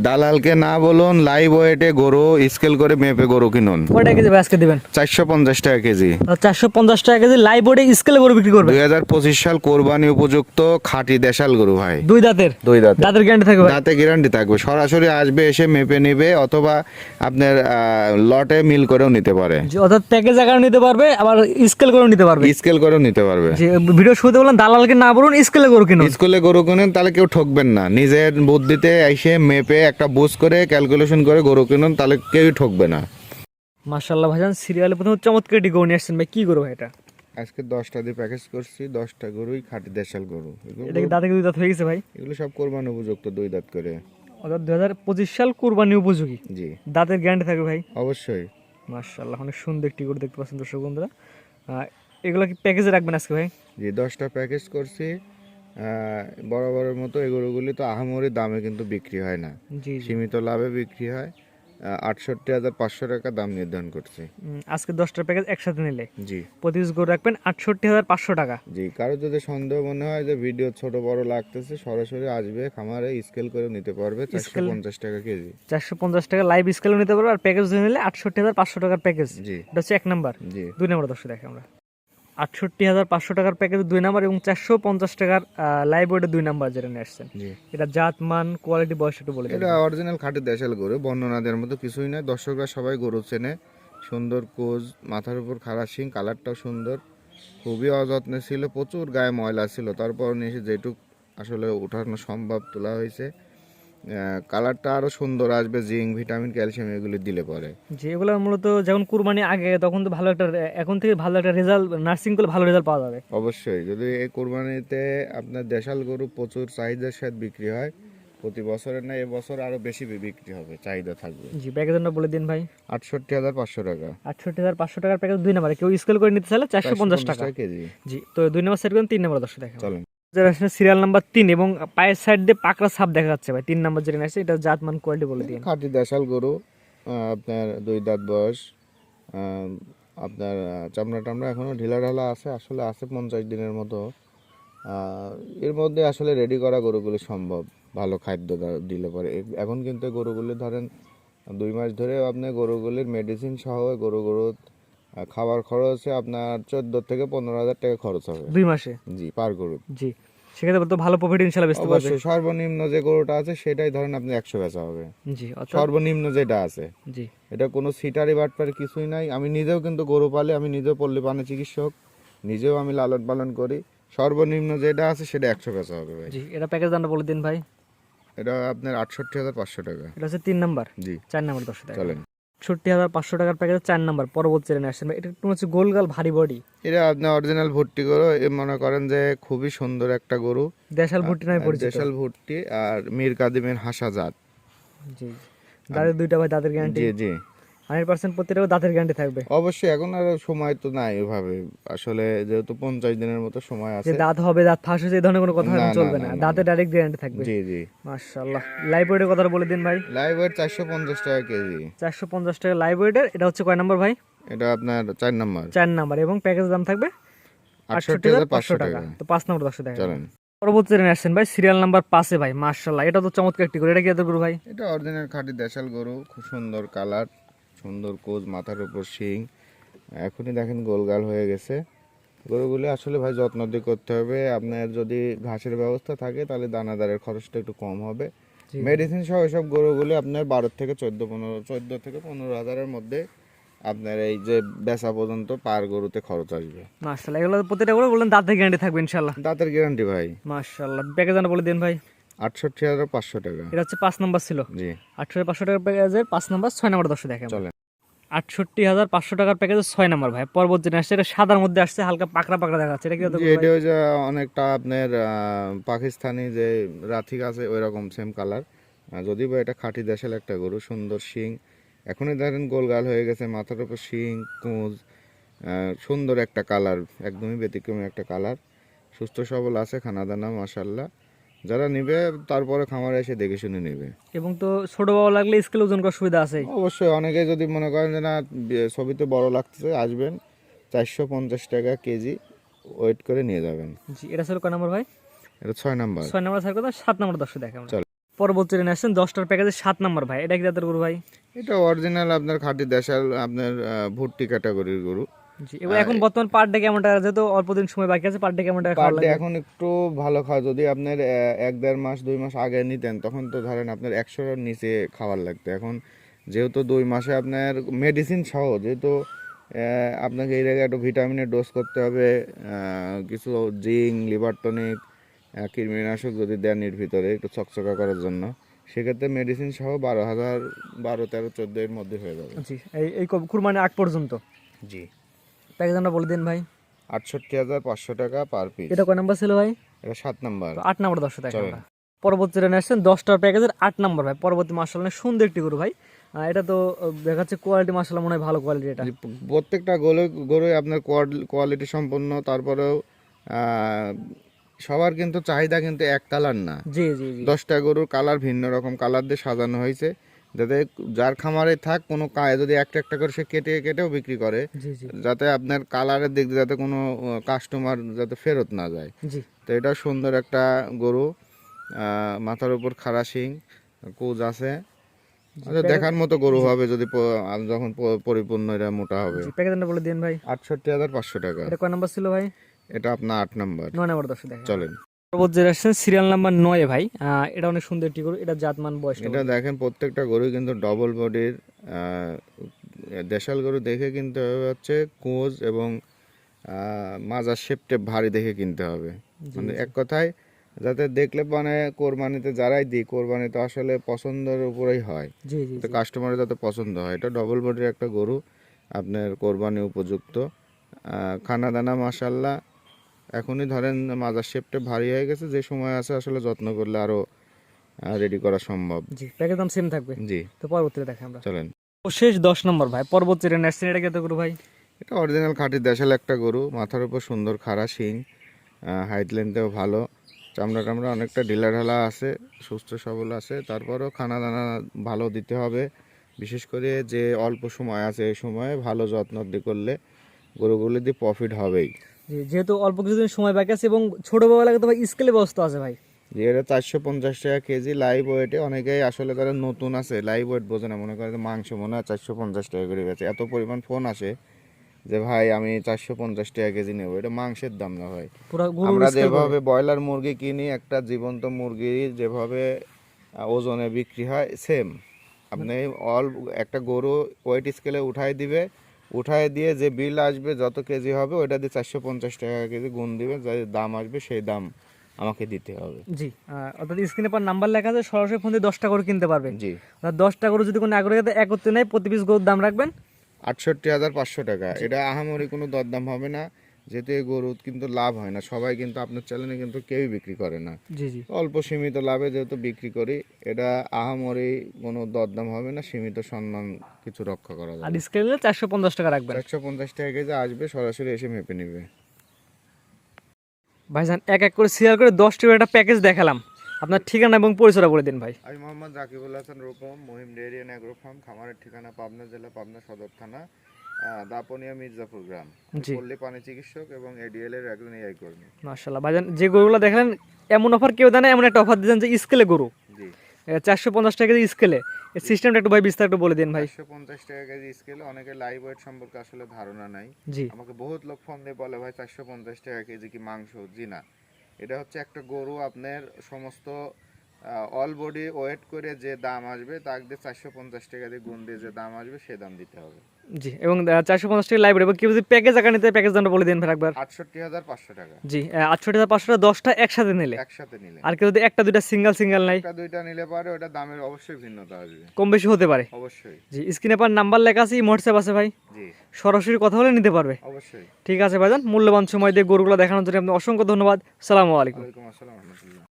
দালালকে না বলুন, লাইভ ওয়েটে গরু স্কেল করে মেপে গরু কিনুন। কয়টা কেজি আজকে দিবেন? 450 টাকা কেজি। 450 টাকা কেজি লাইভ ওয়েটে স্কেলে গরু বিক্রি করবে। 2025 সাল কোরবানি উপযুক্ত খাঁটি দেশাল গরু ভাই। দুই দাঁতের দাঁতের গ্যারান্টি থাকবে ভাই? দাঁতে গ্যারান্টি থাকবে। সরাসরি আসবে, এসে মেপে নেবে, অথবা আপনার লটে মিল করেও নিতে পারে। অর্থাৎ প্যাকেজ আকারে নিতে পারবে, আবার স্কেল করেও নিতে পারবে। স্কেল করেও নিতে পারবে। ভিডিও শুরুতে বললেন দালালকে না বলুন, স্কেলে গরু কিনুন। স্কুলে গরু কিনুন, তাহলে কেউ ঠকবেন না। নিজের বুদ্ধিতে এসে মেপে একটা বুঝ করে ক্যালকুলেশন করে গরু কিনুন, তাহলে কেউই ঠকবে না। মাশাআল্লাহ ভাইজান, সিরিয়ালে প্রথম চমৎকার একটি গরু নিয়ে আসছেন ভাই। কি গরু ভাই এটা? আজকে 10টা দিয়ে প্যাকেজ করছি, 10টা গরুই খাঁটি দেশাল গরু। এটা কি দাঁতে দুই দাঁত হয়ে গেছে ভাই? এগুলো সব কোরবানি উপযুক্ত, 2 দাঁত করে। অর্থাৎ 2025 সাল কুরবানি উপযোগী। জি দাঁতের গ্যারান্টি থাকবে ভাই? অবশ্যই। মাশাআল্লাহ, অনেক সুন্দর একটি গরু দেখতে পাচ্ছেন দর্শক বন্ধুরা। এগুলো কি প্যাকেজে রাখবেন আজকে ভাই? জি 10টা প্যাকেজ করছি। বরাবরের মতো এই গরুগুলি তো আহামরি দামে কিন্তু বিক্রি হয় না, জি জি। সীমিত লাভে বিক্রি হয়। 68,500 টাকা দাম নির্ধারণ করছি। আজকে 10টার প্যাকেজ একসাথে নিলে জি 25 গরু রাখবেন 68,500 টাকা। জি, কারো যদি সন্দেহ মনে হয় যে ভিডিও ছোট বড় লাগতেছে, সরাসরি আসবে খামারে, স্কেল করে নিতে পারবে। 450 টাকা কেজি। 450 টাকা লাইভ স্কেলও নিতে পারবে, আর প্যাকেজ নিলে 68,500 টাকার প্যাকেজ। জি এটা হচ্ছে 1 নাম্বার। জি 2 নাম্বার দর্শক দেখে আমরা 68,500 টাকার প্যাকেজ 2 নাম্বার, এবং 450 টাকার লাইভ ওয়েটে 2 নাম্বার যেটা নিয়ে আসছেন। জি, এটা জাত মান কোয়ালিটি বয়স একটু বলে এটা দেবেন? অরিজিনাল খাঁটি দেশাল গরু, বর্ণনা দেওয়ার মতো কিছুই নয়। দর্শকরা সবাই গরু চেনে। সুন্দর কোজ, মাথার উপর খাড়া শিং, কালারটাও সুন্দর। খুবই অযত্নে ছিল, প্রচুর গায়ে ময়লা ছিল, তারপর নিয়ে এসে যেটুক আসলে উঠানো সম্ভব তোলা হয়েছে। কালারটা আরো সুন্দর আসবে, জিঙ্ক, ভিটামিন, ক্যালসিয়াম এগুলি দিলে পরে। যে এগুলো মূলত যখন কুরবানি আগে, তখন তো ভালো একটা, এখন থেকে ভালো একটা রেজাল্ট, নার্সিং করলে ভালো রেজাল্ট পাওয়া যাবে। অবশ্যই, যদি এই কোরবানিতে আপনার দেশাল গরু প্রচুর চাহিদার সাথে বিক্রি হয়, প্রতি বছরের না এবছর আরো বেশি বিক্রি হবে, চাহিদা থাকবে। জি, প্যাকেজটা বলে দিন ভাই। 68,500 টাকা। 68,500 টাকার প্যাকেজ 2 নাম্বার, কেউ স্কেল করে নিতে চাইলে 450 টাকা কেজি। জি। তো 2 নাম্বার সেট করেন, 3 নাম্বার দর্শক দেখেন। চলেন। সিরিয়াল নাম্বার 3 এবং পায়ের সাইড দিয়ে পাকড়া ছাপ দেখা যাচ্ছে ভাই। 3 নাম্বার যেটা আছে, এটা জাত মান কোয়ালিটি বলে দিন। খাঁটি দেশাল গরু, আপনার 2 দাঁত বয়স। আহ, আপনার চামড়া টামড়া এখনো ঢিলা ঢালা আছে, আসলে আছে 50 দিনের মতো। এর মধ্যে আসলে রেডি করা গরুগুলি সম্ভব, ভালো খাদ্য দিলে পরে। এখন কিন্তু এই গরুগুলি ধরেন 2 মাস ধরে আপনার গরুগুলির মেডিসিন সহ গরুর খাবার খরচে আপনার 14 থেকে 15,000 টাকা খরচ হবে 2 মাসে? জি, পার গরু। জি, সেক্ষেত্রে তো ভালো প্রফিট ইনশাআল্লাহ বেচতে পারবে। অবশ্যই সর্বনিম্ন যে গরুটা আছে সেটাই ধরেন আপনি 100 বেচা হবে। জি অর্থাৎ সর্বনিম্ন যেটা আছে, জি এটা কোনো সিটারি বাটপার কিছুই নাই। আমি নিজেও কিন্তু গরু পালি, আমি নিজেও পল্লী প্রাণী চিকিৎসক, নিজেও আমি লালন পালন করি। সর্বনিম্ন যেটা আছে সেটা 100 বেচা হবে ভাই। জি। এটা প্যাকেজ দামটা বলে দিন ভাই। এটা আপনার 68,500 টাকা। এটা হচ্ছে 3 নাম্বার। জি 4 নাম্বার দর্শক দেখেন। চলেন। 68,500 টাকার প্যাকেজ 4 নাম্বার, পরবর্তী ট্রেনে আসছেন ভাই। এটা একটু হচ্ছে গোলগাল ভারী বডি, এটা আপনার অরিজিনাল ভুট্টি গরু। এ মনে করেন যে খুবই সুন্দর একটা গরু, দেশাল ভুট্টি নামে পরিচিত। দেশাল ভুট্টি, আর মীর কাদিমের হাসা জাত। জি, দাঁতের দুইটা ভাই, দাঁতের গ্যারান্টি জি জি 100%, প্রত্যেকটা দাঁতের গ্যারান্টি থাকবে। অবশ্যই। এখন আর সময় তো নাই ওইভাবে, আসলে যেহেতু 50 দিনের মতো সময় যে আছে। দাঁত হবে, দাঁত ফাঁস হয়েছে, এই ধরনের কোনো কথা না, এখন না, চলবে না, না, না, দাঁতে ডাইরেক্ট গ্যারান্টি থাকবে। জি জি মাশাআল্লাহ। লাইভ ওয়েটের কথাটা বলে দিন ভাই। লাইভ ওয়েট 450 টাকা কেজি। 450 টাকা লাইভ ওয়েটের। এটা হচ্ছে কয় নাম্বার ভাই? এটা আপনার 4 নাম্বার। 4 নাম্বার, এবং প্যাকেজ দাম থাকবে 68,500 টাকা। তো 5 নাম্বার দর্শক দেখেন। চলেন। পরবর্তী ট্রেনে আসছেন ভাই, সিরিয়াল নাম্বার 5 এ ভাই। মাশাআল্লাহ, এটা তো চমৎকার একটি গরু। এটা কি এত গরু ভাই? এটা অরিজিনাল খাঁটি দেশাল গরু, খুব সুন্দর কালার, সুন্দর কোজ, মাথার উপর শিং। এখনই দেখেন গোলগাল হয়ে গেছে। গরুগুলি আসলে ভাই যত্ন দিয়ে করতে হবে। আপনার যদি ঘাসের ব্যবস্থা থাকে তাহলে দানাদারের খরচটা একটু কম হবে। জি। মেডিসিন সহ এসব গরুগুলি আপনার 12 থেকে 14 থেকে 15,000-এর মধ্যে আপনার এই যে বেচা পর্যন্ত পার গরুতে খরচ আসবে। মাশাআল্লাহ, এগুলো প্রত্যেকটা গরু বললেন দাঁতের গ্যারান্টি থাকবে ইনশাআল্লাহ। দাঁতের গ্যারান্টি ভাই। মাশাআল্লাহ, প্যাকেজ দাম বলে দিন ভাই। 68,500 টাকা। এটা হচ্ছে 5 নাম্বার ছিল। জি 68,500 টাকার প্যাকেজের 5 নাম্বার, 6 নাম্বার দর্শক দেখেন। চলেন। 68,500 টাকার প্যাকেজের 6 নাম্বার ভাই। পরবর্তী ট্রেনে আসছে, এটা সাদার মধ্যে আসছে, হালকা পাকড়া পাকড়া দেখা যাচ্ছে। এটা কি এত জি গরু ভাই? এটা ওই যে অনেকটা আপনার পাকিস্তানি যে রাথিক আছে ওই রকম সেম কালার। যদিও বা এটা খাঁটি দেশাল একটা গরু, সুন্দর শিং। এখনই দেখেন গোলগাল হয়ে গেছে, মাথার উপর শিং, কুঁজ, সুন্দর একটা কালার, একদমই ব্যতিক্রমী একটা কালার। সুস্থ সবল আছে, খানা দানা মাশাল্লাহ। যারা নিবে তারপরে খামারে এসে দেখে শুনে নেবে। এবং তো ছোট বড় লাগলে স্কেল ওজন করার সুবিধা আছে। অবশ্যই, অনেকে যদি মনে করেন যে না ছবিতে বড় লাগতেছে, আসবেন, 450 টাকা কেজি ওয়েট করে নিয়ে যাবেন। জি, এটা ছিল কয় নাম্বার ভাই? এটা 6 নাম্বার। 6 নাম্বার স্যার কথা, 7 নাম্বার দর্শক দেখেন। চল। পরবর্তী নিয়ে আসছেন 10টার প্যাকেজে 7 নাম্বার ভাই, এটা কি জাতের গরু ভাই? এটা অরিজিনাল আপনার খাঁটি দেশাল আপনার ভুট্টি ক্যাটাগরির গরু। জি, এবং এখন বর্তমান পার ডে কেমন টাকা, যেহেতু অল্প দিন সময় বাকি আছে, পার ডে কেমন টাকা পার খাওয়া ডে লাগবে? এখন একটু ভালো খাওয়া, যদি আপনার 1-1.5 মাস 2 মাস আগে নিতেন তখন তো ধরেন আপনার 100-এর নিচে খাবার লাগতো। এখন যেহেতু 2 মাসে আপনার মেডিসিন সহ, যেহেতু আপনাকে এই জায়গায় একটু ভিটামিনের ডোজ করতে হবে, কিছু জিঙ্ক, লিভার টনিক, কৃমিনাশক যদি দেন এর ভিতরে একটু চকচকা করার জন্য, সেক্ষেত্রে মেডিসিন সহ 12,000, 12, 13, 14 এর মধ্যে হয়ে যাবে। জি, এই এই কুরবানি আগ পর্যন্ত জি, প্যাকেজ আমরা বলে দিন ভাই। 68,500 টাকা পার পিস। এটা কয় নাম্বার ছিল ভাই? এটা 7 নাম্বার। তো 8 নাম্বার 10 টাকা চলেন। আমরা। পরবর্তী নিয়ে আসছেন 10টার প্যাকেজের 8 নাম্বার ভাই। পরবর্তী মাশাআল্লাহ সুন্দর একটি গরু ভাই। এটা তো দেখাচ্ছে কোয়ালিটি মাশাআল্লাহ মনে হয় ভালো কোয়ালিটি এটা। যে প্রত্যেকটা গরুই আপনার কোয়ালিটি সম্পন্ন, তারপরেও আহ, সবার কিন্তু চাহিদা কিন্তু এক কালার না। জি জি জি 10টা গরুর কালার ভিন্ন রকম কালার দিয়ে সাজানো হয়েছে, যাতে যার খামারে থাক কোনো যদি একটা একটা করে সে কেটে কেটেও বিক্রি করে, জি জি যাতে আপনার কালারের দিক দিয়ে যাতে কোনো কাস্টমার যাতে ফেরত না যায়। জি তো এটা সুন্দর একটা গরু, মাথার উপর খাড়া শিং, কুজ আছে, আচ্ছা, দেখার মতো গরু হবে যদি যখন পরিপূর্ণ এটা মোটা হবে। জি প্যাকেজ আমরা বলে দিন ভাই। 68,500 টাকা। এটা কয় নাম্বার ছিল ভাই? এটা আপনার 8 নাম্বার। 9 নাম্বার 10 দেখেন। চলেন। পরবর্তী আসছেন সিরিয়াল নাম্বার 9 ভাই। এটা অনেক সুন্দর একটি গরু, এটা জাতমান বয়স। এটা দেখেন প্রত্যেকটা গরু কিন্তু ডবল বডির দেশাল গরু দেখে কিনতে হবে, হচ্ছে কোজ এবং মাজার শেপটে ভারী দেখে কিনতে হবে। মানে এক কথায় যাতে দেখলে মানে কোরবানিতে যারাই দিই, কোরবানিতে আসলে পছন্দের উপরেই হয়, জি জি তো কাস্টমারের যাতে পছন্দ হয়। এটা ডবল বডির একটা গরু, আপনার কোরবানি উপযুক্ত। খানা দানা মাশাল্লাহ এখনই ধরেন মাজার শেপটা ভারী হয়ে গেছে, যে সময় আছে আসলে যত্ন করলে আরো রেডি করা সম্ভব। জি প্যাকেজ দাম সেম থাকবে। জি, তো পরবর্তীতে দেখেন আমরা। চলেন। ও শেষ 10 নম্বর ভাই। পরবর্তী নেক্সট এটা কত গরু ভাই? এটা অরিজিনাল খাঁটি দেশাল একটা গরু, মাথার উপর সুন্দর খাড়া শিং, হাইট লেন্থেও ভালো, চামড়া টামড়া অনেকটা ঢিলা ঢালা আছে, সুস্থ সবল আছে। তারপরেও খানা দানা ভালো দিতে হবে, বিশেষ করে যে অল্প সময় আছে এই সময়ে ভালো যত্ন দিয়ে করলে গরুগুলি দিয়ে প্রফিট হবেই। জি, যেহেতু অল্প কিছুদিন সময় বাকি আছে এবং ছোটবেলা লাগে তো ভাই স্কেলে ব্যবস্থা আছে ভাই। যে এটা 450 টাকা কেজি লাইভ ওয়েটে। অনেকেই আসলে তারা নতুন আছে, লাইভ ওয়েট বোঝে না, মনে করে যে মাংস মনে হয় 450 টাকা করে বেচে। এত পরিমাণ ফোন আসে যে ভাই আমি 450 টাকা কেজি নেবো, এটা মাংসের দাম না ভাই। পুরো গরুর আমরা scale যেভাবে ব্রয়লার মুরগি কিনি, একটা জীবন্ত মুরগি যেভাবে ওজনে বিক্রি হয় সেম আপনি একটা গরু ওয়েট স্কেলে উঠাই দিবে, উঠাই দিয়ে যে বিল আসবে যত কেজি হবে ওইটা দিয়ে 450 টাকা কেজি গুণ দিবে, যে দাম আসবে সেই দাম আমাকে দিতে হবে। জি, অর্থাৎ স্ক্রিনে পর নাম্বার লেখা আছে, সরাসরি ফোন দিয়ে 10টা করে কিনতে পারবে। জি, অর্থাৎ 10টা করে যদি কোনো আগ্রহী থাকে একত্রে নেয়, প্রতি পিস গরুর দাম রাখবেন 68,500 টাকা। এটা আহামরি কোনো দরদাম হবে না, যেহেতু এই গরু কিন্তু লাভ হয় না, সবাই কিন্তু আপনার চ্যানেলে কিন্তু কেউই বিক্রি করে না। জি জি অল্প সীমিত লাভে যেহেতু বিক্রি করি, এটা আহামরি কোনো দরদাম হবে না, সীমিত সম্মান কিছু রক্ষা করা আর যাবে। স্কেলে নিলে 450 টাকা রাখবেন। 150 টাকা কেজি আসবে, সরাসরি এসে মেপে নেবে। ভাইজান এক এক করে সিরিয়াল করে 10টি করে একটা প্যাকেজ দেখালাম, আপনার ঠিকানা এবং পরিচয়টা বলে দিন ভাই। আমি Mohammad Zakibul Hasan Rupam, Mahim dairy and agro farm. খামারের ঠিকানা পাবনা জেলা, পাবনা সদর থানা, দাপনিয়া মির্জাপুর গ্রাম। জি। পল্লী পানি চিকিৎসক এবং এডিএল এর একজন এআই কর্মী। মাশাআল্লাহ ভাইজান, যে গরুগুলো দেখলেন এমন অফার কেউ দেয় না, এমন একটা অফার দিয়েছেন যে স্কেলে গরু জি, 450 টাকা কেজি স্কেলে। এই সিস্টেমটা একটু ভাই বিস্তারিত বলে দিন ভাই। 450 টাকা কেজি স্কেলে অনেকে লাইভ ওয়েট সম্পর্কে আসলে ধারণা নাই। জি আমাকে বহুত লোক ফোন দিয়ে বলে ভাই 450 টাকা কেজি কি মাংস? জি না, এটা হচ্ছে একটা গরু আপনার সমস্ত অল বডি ওয়েট করে যে দাম আসবে তার দিয়ে 450 টাকা দিয়ে গুণ দিয়ে যে দাম আসবে সে দাম দিতে হবে। জি, এবং 450 টাকা লাইব্রেরি, এবং কেউ যদি প্যাকেজ আকার নিতে প্যাকেজ দামটা বলে দিন ভাই একবার। 68,500 টাকা জি, 68,500 টাকা 10টা একসাথে নিলে। একসাথে নিলে। আর কেউ যদি একটা দুইটা সিঙ্গেল নাই, একটা দুইটা নিলে পারে ওটা দামের অবশ্যই ভিন্নতা আসবে, কম বেশি হতে পারে। অবশ্যই। জি, স্ক্রিনে পর নাম্বার লেখা আছে, হোয়াটসঅ্যাপ আছে ভাই, জি, সরাসরি কথা বলে নিতে পারবে। অবশ্যই। ঠিক আছে ভাইজান, মূল্যবান সময় দিয়ে গরুগুলো দেখানোর জন্য আপনি অসংখ্য ধন্যবাদ। সালামু আলাইকুম। ওয়ালাইকুম আসসালাম।